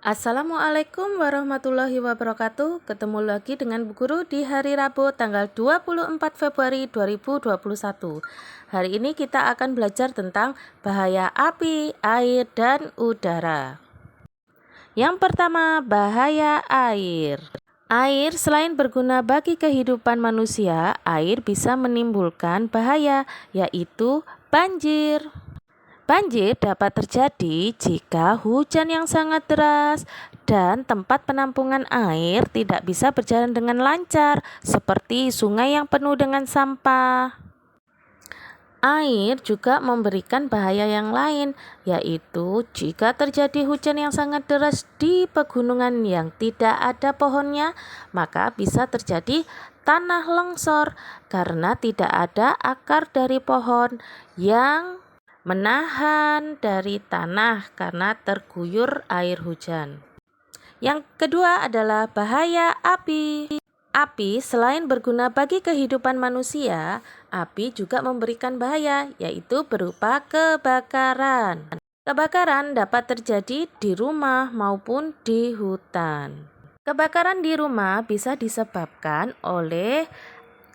Assalamualaikum warahmatullahi wabarakatuh. Ketemu lagi dengan Bu Guru di hari Rabu tanggal 24 Februari 2021. Hari ini kita akan belajar tentang bahaya api, air, dan udara. Yang pertama, bahaya air. Air selain berguna bagi kehidupan manusia, air bisa menimbulkan bahaya, yaitu banjir. Banjir dapat terjadi jika hujan yang sangat deras dan tempat penampungan air tidak bisa berjalan dengan lancar, seperti sungai yang penuh dengan sampah. Air juga memberikan bahaya yang lain, yaitu jika terjadi hujan yang sangat deras di pegunungan yang tidak ada pohonnya, maka bisa terjadi tanah longsor karena tidak ada akar dari pohon yang menahan dari tanah karena terguyur air hujan. Yang kedua adalah bahaya api. Api selain berguna bagi kehidupan manusia, api juga memberikan bahaya, yaitu berupa kebakaran. Kebakaran dapat terjadi di rumah maupun di hutan. Kebakaran di rumah bisa disebabkan oleh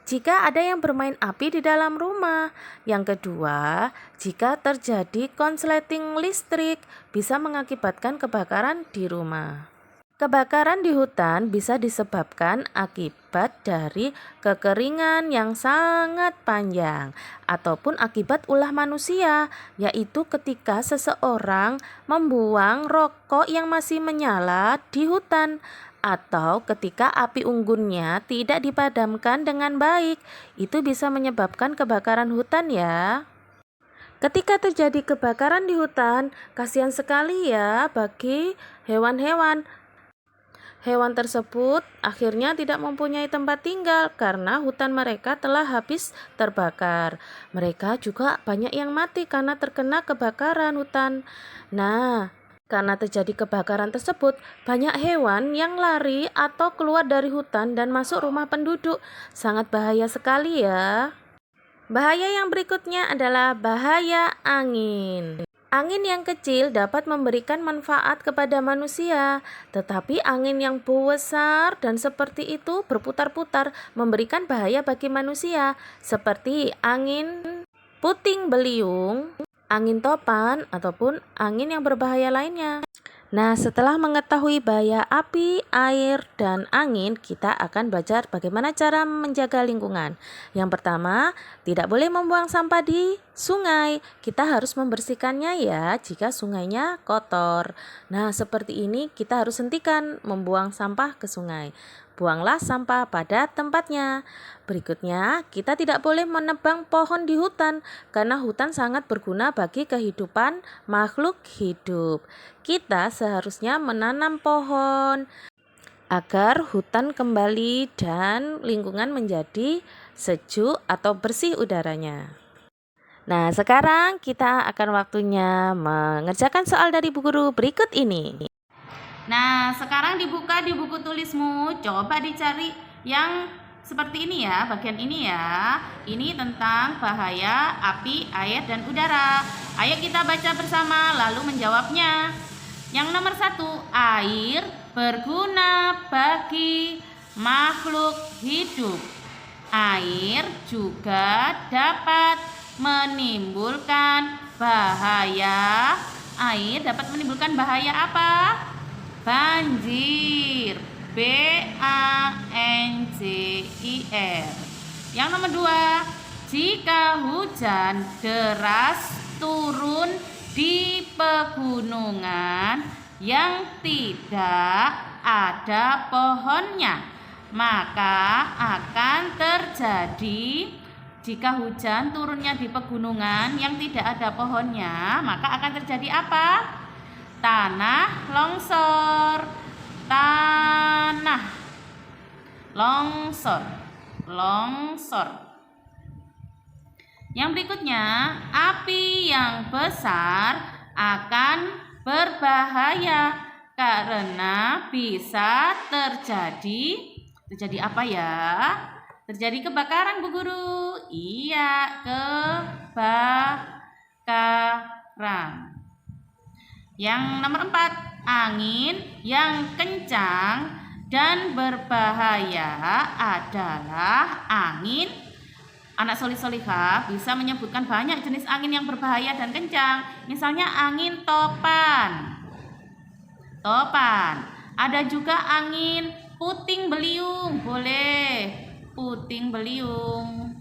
jika ada yang bermain api di dalam rumah. Yang kedua, jika terjadi konsleting listrik bisa mengakibatkan kebakaran di rumah. Kebakaran di hutan bisa disebabkan akibat dari kekeringan yang sangat panjang ataupun akibat ulah manusia, yaitu ketika seseorang membuang rokok yang masih menyala di hutan atau ketika api unggunnya tidak dipadamkan dengan baik. Itu bisa menyebabkan kebakaran hutan ya. Ketika terjadi kebakaran di hutan, kasihan sekali ya bagi hewan-hewan. Hewan tersebut akhirnya tidak mempunyai tempat tinggal karena hutan mereka telah habis terbakar. Mereka juga banyak yang mati karena terkena kebakaran hutan. Nah, karena terjadi kebakaran tersebut, banyak hewan yang lari atau keluar dari hutan dan masuk rumah penduduk. Sangat bahaya sekali ya. Bahaya yang berikutnya adalah bahaya angin. Angin yang kecil dapat memberikan manfaat kepada manusia, tetapi angin yang besar dan seperti itu berputar-putar memberikan bahaya bagi manusia, seperti angin puting beliung, angin topan, ataupun angin yang berbahaya lainnya. Nah, setelah mengetahui bahaya api, air, dan angin, kita akan belajar bagaimana cara menjaga lingkungan. Yang pertama, tidak boleh membuang sampah di sungai. Kita harus membersihkannya ya jika sungainya kotor. Nah, seperti ini kita harus hentikan membuang sampah ke sungai. Buanglah sampah pada tempatnya. Berikutnya, kita tidak boleh menebang pohon di hutan karena hutan sangat berguna bagi kehidupan makhluk hidup. Kita seharusnya menanam pohon agar hutan kembali dan lingkungan menjadi sejuk atau bersih udaranya. Nah, sekarang kita akan waktunya mengerjakan soal dari Bu Guru berikut ini. Nah, sekarang dibuka di buku tulismu, coba dicari yang seperti ini ya, bagian ini ya. Ini tentang bahaya api, air, dan udara. Ayo kita baca bersama lalu menjawabnya. Yang nomor 1, air berguna bagi makhluk hidup. Air juga dapat menimbulkan bahaya. Air dapat menimbulkan bahaya apa? Banjir. BANJIR. Yang nomor 2, jika hujan deras turun di pegunungan yang tidak ada pohonnya, maka akan terjadi jika hujan turunnya di pegunungan yang tidak ada pohonnya, maka akan terjadi apa? Tanah longsor. Tanah longsor. Longsor. Yang berikutnya, api yang besar akan berbahaya karena bisa terjadi apa ya? Terjadi kebakaran Bu Guru. Iya, kebakaran. Yang nomor 4, Angin yang kencang dan berbahaya adalah angin. Anak solih-solihah bisa menyebutkan banyak jenis angin yang berbahaya dan kencang. Misalnya angin topan. Ada juga angin puting beliung. Boleh. Puting beliung.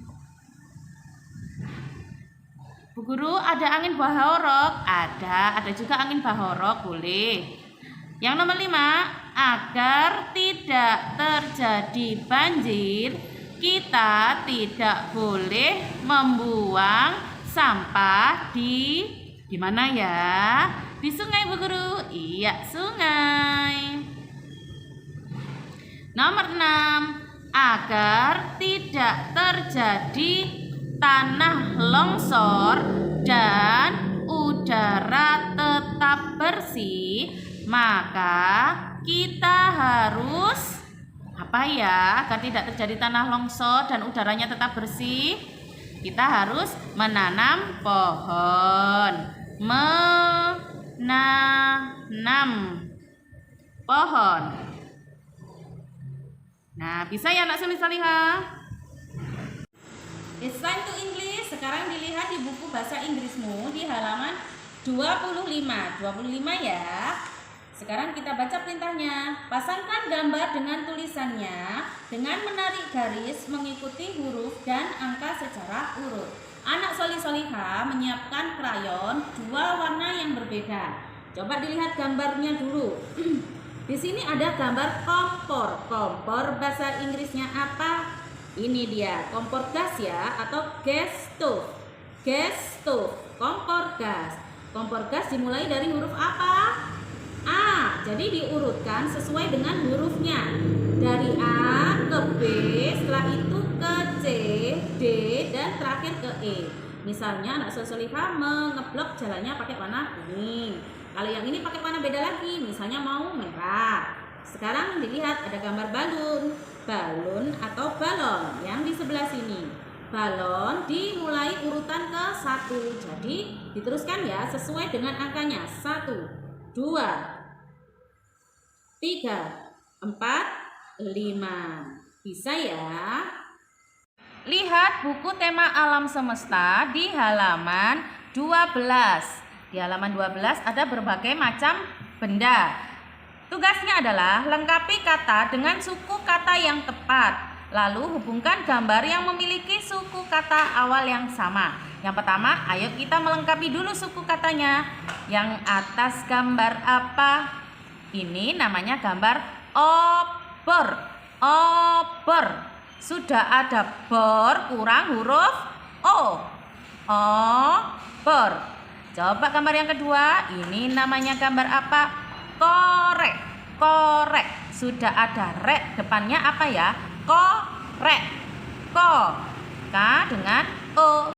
Bu Guru, ada angin bahorok? Ada juga angin bahorok, boleh. Yang nomor 5, agar tidak terjadi banjir, kita tidak boleh membuang sampah di mana ya? Di sungai, Bu Guru. Iya, sungai. Nomor 6, agar tidak terjadi tanah longsor dan udara tetap bersih, maka kita harus apa ya? Agar tidak terjadi tanah longsor dan udaranya tetap bersih, kita harus menanam pohon. Menanam pohon. Nah, bisa ya anak solih-solihah? It's time to English. Sekarang dilihat di buku bahasa Inggrismu di halaman 25 ya. Sekarang kita baca perintahnya. Pasangkan gambar dengan tulisannya dengan menarik garis mengikuti huruf dan angka secara urut. Anak solih-solihah menyiapkan krayon 2 warna yang berbeda. Coba dilihat gambarnya dulu. Di sini ada gambar kompor. Kompor bahasa Inggrisnya apa? Ini dia, kompor gas ya, atau gas stove. Gas stove, kompor gas. Kompor gas dimulai dari huruf apa? A. Jadi diurutkan sesuai dengan hurufnya. Dari A ke B, setelah itu ke C, D, dan terakhir ke E. Misalnya anak solih-solihah mengeblok jalannya pakai warna kuning. Kalau yang ini pakai warna beda lagi, misalnya mau merah. Sekarang dilihat ada gambar balon. Balon atau balon yang di sebelah sini. Balon dimulai urutan ke 1. Jadi diteruskan ya sesuai dengan angkanya. 1, 2, 3, 4, 5. Bisa ya? Lihat buku tema alam semesta di halaman 12. Di halaman 12 ada berbagai macam benda. Tugasnya adalah lengkapi kata dengan suku kata yang tepat. Lalu hubungkan gambar yang memiliki suku kata awal yang sama. Yang pertama, ayo kita melengkapi dulu suku katanya. Yang atas gambar apa? Ini namanya gambar obor. Obor. Sudah ada bor kurang huruf O. Obor. Coba gambar yang kedua. Ini namanya gambar apa? Korek. Korek. Sudah ada rek depannya apa ya? Korek. Ko. K dengan O.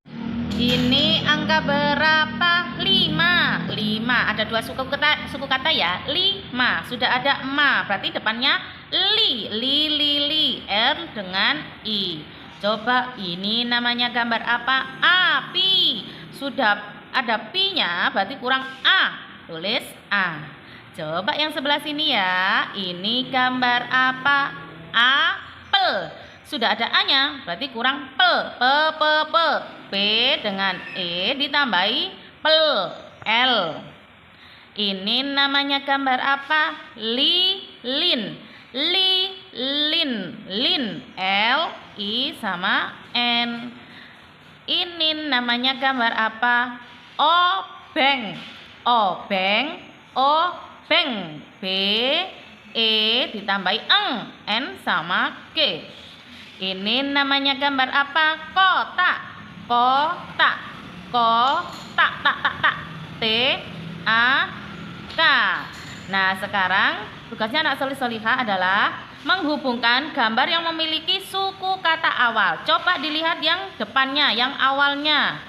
Ini angka berapa? 5. 5. Ada 2 suku kata ya. 5. Sudah ada ma. Berarti depannya li. Li. R dengan I. Coba ini namanya gambar apa? Api. Sudah ada pi-nya. Berarti kurang A. Tulis A. Coba yang sebelah sini ya. Ini gambar apa? Apel. Sudah ada A-nya, berarti kurang pel. P dengan E ditambahi pel. L. Ini namanya gambar apa? Lilin. Lin. L, I sama N. Ini namanya gambar apa? Obeng. Obeng. B, E ditambahi eng. N sama K. Ini namanya gambar apa? Kotak. Tak. T, A, K. Nah, sekarang tugasnya anak solih-solihah adalah menghubungkan gambar yang memiliki suku kata awal. Coba dilihat yang depannya, yang awalnya.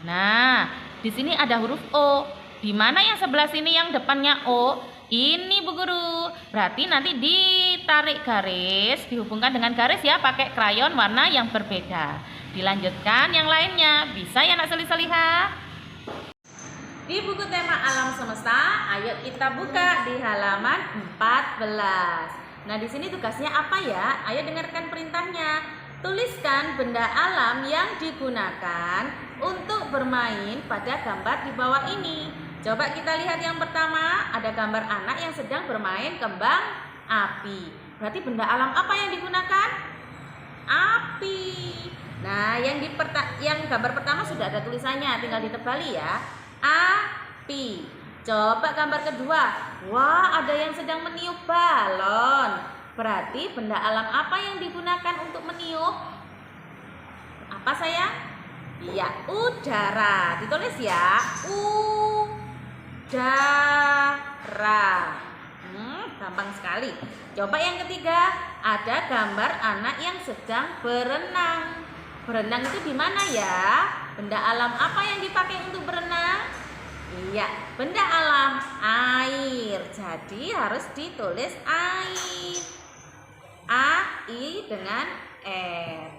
Nah, di sini ada huruf O. Di mana yang sebelah sini yang depannya O? Ini Bu Guru. Berarti nanti ditarik garis, dihubungkan dengan garis ya, pakai krayon warna yang berbeda. Dilanjutkan yang lainnya. Bisa ya anak solih-solihah? Di buku tema alam semesta, ayo kita buka di halaman 14. Nah, di sini tugasnya apa ya? Ayo dengarkan perintahnya. Tuliskan benda alam yang digunakan untuk bermain pada gambar di bawah ini. Coba kita lihat yang pertama, ada gambar anak yang sedang bermain kembang api. Berarti benda alam apa yang digunakan? Api. Nah, yang gambar pertama sudah ada tulisannya, tinggal ditebali ya. Api. Coba gambar kedua. Wah, ada yang sedang meniup balon. Berarti benda alam apa yang digunakan untuk meniup? Apa sayang? Iya, udara. Ditulis ya. Udara. Gampang sekali. Coba yang ketiga, ada gambar anak yang sedang berenang. Berenang itu di mana ya? Benda alam apa yang dipakai untuk berenang? Iya, benda alam air. Jadi harus ditulis air. A-I dengan R.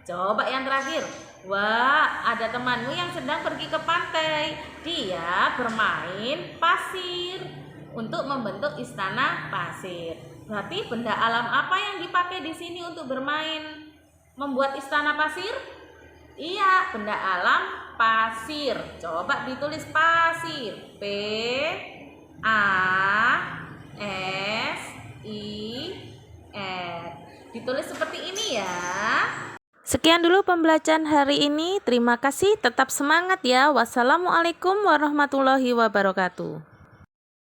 Coba yang terakhir. Wah, ada temanmu yang sedang pergi ke pantai. Dia bermain pasir untuk membentuk istana pasir. Berarti benda alam apa yang dipakai di sini untuk bermain membuat istana pasir? Iya, benda alam pasir. Coba ditulis pasir. P A S I R. Ditulis seperti ini ya. Sekian dulu pembelajaran hari ini. Terima kasih, tetap semangat ya. Wassalamualaikum warahmatullahi wabarakatuh.